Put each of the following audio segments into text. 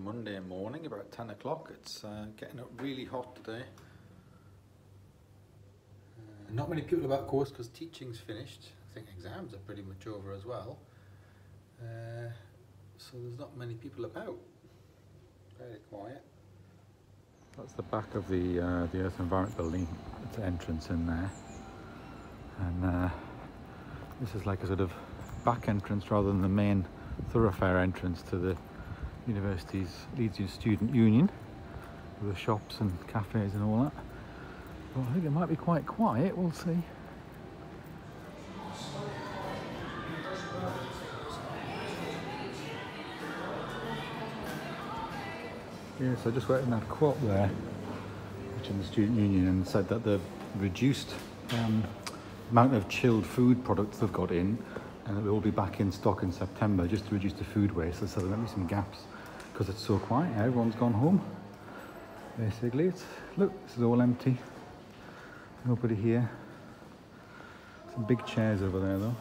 Monday morning, about 10 o'clock. It's getting up really hot today. Not many people about course because teaching's finished. I think exams are pretty much over as well. So there's not many people about. Very quiet. That's the back of the Earth Environment building. It's the entrance in there. And this is like a sort of back entrance rather than the main thoroughfare entrance to the university's Leeds Student Union, with the shops and cafes and all that. Well, I think it might be quite quiet, we'll see. Yes, I just read in that quote there, which in the Student Union, and said that they've reduced amount of chilled food products they've got in, and it will be back in stock in September just to reduce the food waste. So there might be some gaps because it's so quiet. Everyone's gone home. Basically, look, this is all empty. Nobody here. Some big chairs over there though.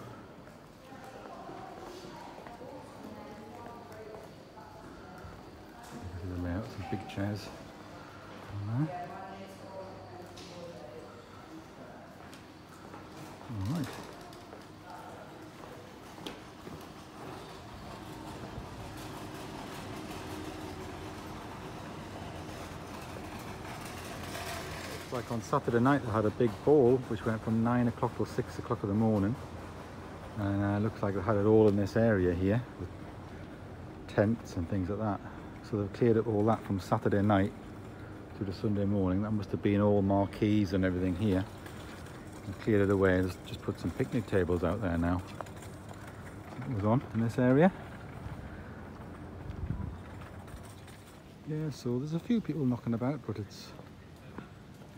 Look at the layout, some big chairs on there. All right. Like on Saturday night they had a big ball which went from 9 o'clock till 6 o'clock in the morning, and looks like they had it all in this area here with tents and things like that. So they've cleared up all that from Saturday night to the Sunday morning. That must have been all marquees and everything here. They've cleared it away. Just put some picnic tables out there now. That was on in this area. Yeah, so there's a few people knocking about, but it's,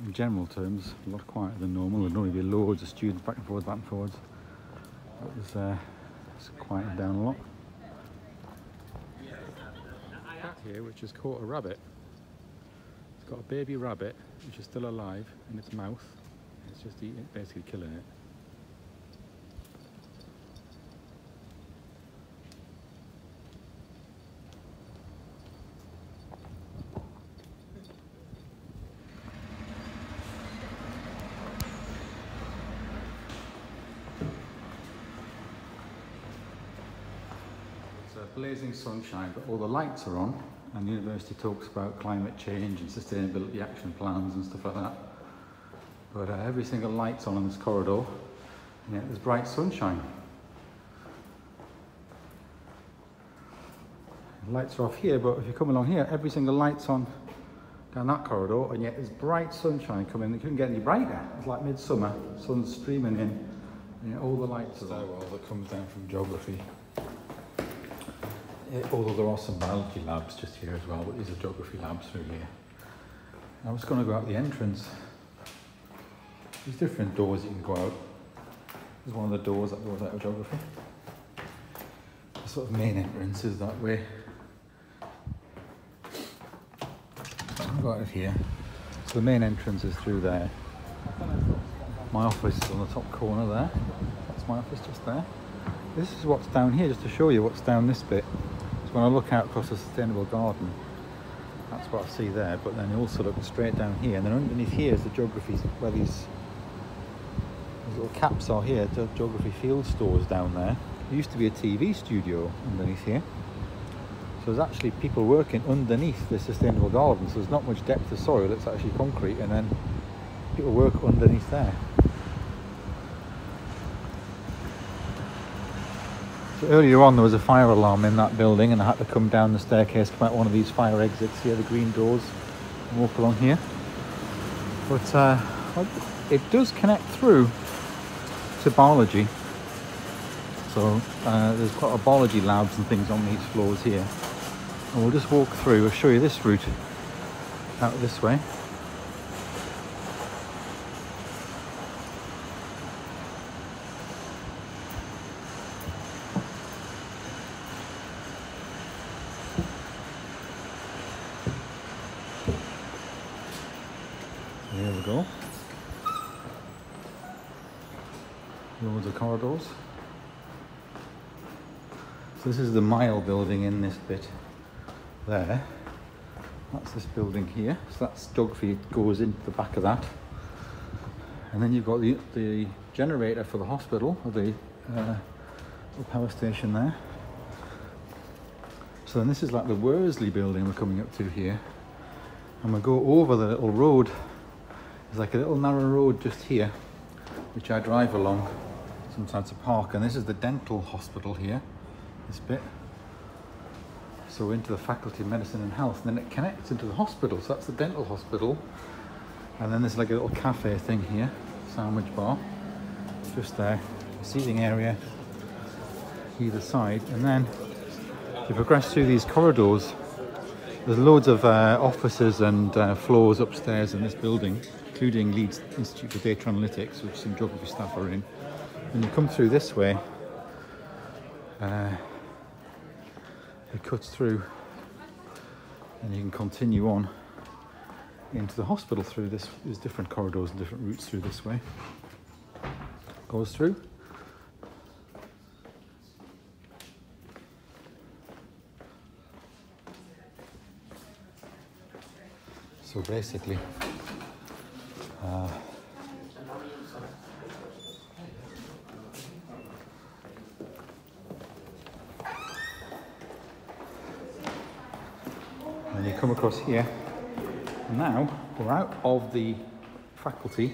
in general terms, a lot quieter than normal. There'd normally be loads of students back and forwards, back and forwards. It's quieted down a lot. Cat here, which has caught a rabbit. It's got a baby rabbit, which is still alive in its mouth. It's just eating it, basically killing it. Blazing sunshine, but all the lights are on, and the university talks about climate change and sustainability action plans and stuff like that. But every single light's on in this corridor, and yet there's bright sunshine. The lights are off here, but if you come along here, every single light's on down that corridor, and yet there's bright sunshine coming. It couldn't get any brighter. It's like midsummer, sun's streaming in, and yet all the lights are on. Well, that comes down from geography. Although there are some biology labs just here as well, but these are geography labs through here. I was going to go out the entrance. There's different doors you can go out. There's one of the doors that goes out of geography. The sort of main entrance is that way. I'll go out here. So the main entrance is through there. My office is on the top corner there. That's my office just there. This is what's down here, just to show you what's down this bit. When I look out across the sustainable garden, that's what I see there, but then you also look straight down here, and then underneath here is the geography, where these little caps are here, the geography field stores down there. There used to be a TV studio underneath here. So there's actually people working underneath the sustainable garden, so there's not much depth of soil, it's actually concrete, and then people work underneath there. So earlier on there was a fire alarm in that building, and I had to come down the staircase, come out one of these fire exits here, the green doors, and walk along here. But it does connect through to biology. So there's quite a biology labs and things on these floors here. And we'll just walk through, I'll show you this route out this way. Here we go. Loads of corridors. So this is the Mile building in this bit. there. That's this building here. So that's geography goes into the back of that. And then you've got the generator for the hospital, or the power station there. So then this is like the Worsley building we're coming up to here. And we'll go over the little road. There's like a little narrow road just here, which I drive along sometimes to park. And this is the dental hospital here, this bit. So into the Faculty of Medicine and Health, and then it connects into the hospital. So that's the dental hospital. And then there's like a little cafe thing here, sandwich bar, just there, seating area either side. And then you progress through these corridors. There's loads of offices and floors upstairs in this building, including Leeds Institute for Data Analytics, which some geography staff are in. When you come through this way, it cuts through and you can continue on into the hospital through this. There's different corridors and different routes through this way. Goes through. So basically, and you come across here. Now we're out of the faculty,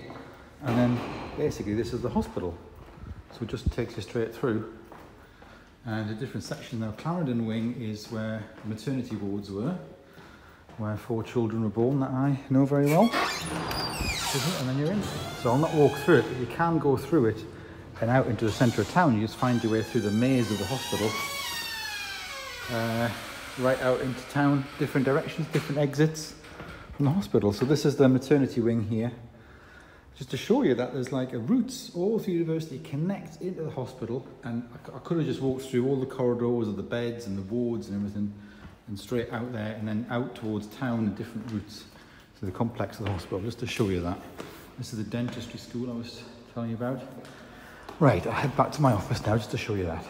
and then basically this is the hospital. So it just takes you straight through. And a different section now. Clarendon Wing is where maternity wards were, where 4 children were born that I know very well. And then you're in. So I'll not walk through it, but you can go through it and out into the centre of town. You just find your way through the maze of the hospital, right out into town, different directions, different exits from the hospital. So this is the maternity wing here. Just to show you that there's like a routes all through university connect into the hospital, and I could have just walked through all the corridors of the beds and the wards and everything, and straight out there and then out towards town and different routes to the complex of the hospital, just to show you that. This is the dentistry school I was telling you about. Right, I'll head back to my office now just to show you that.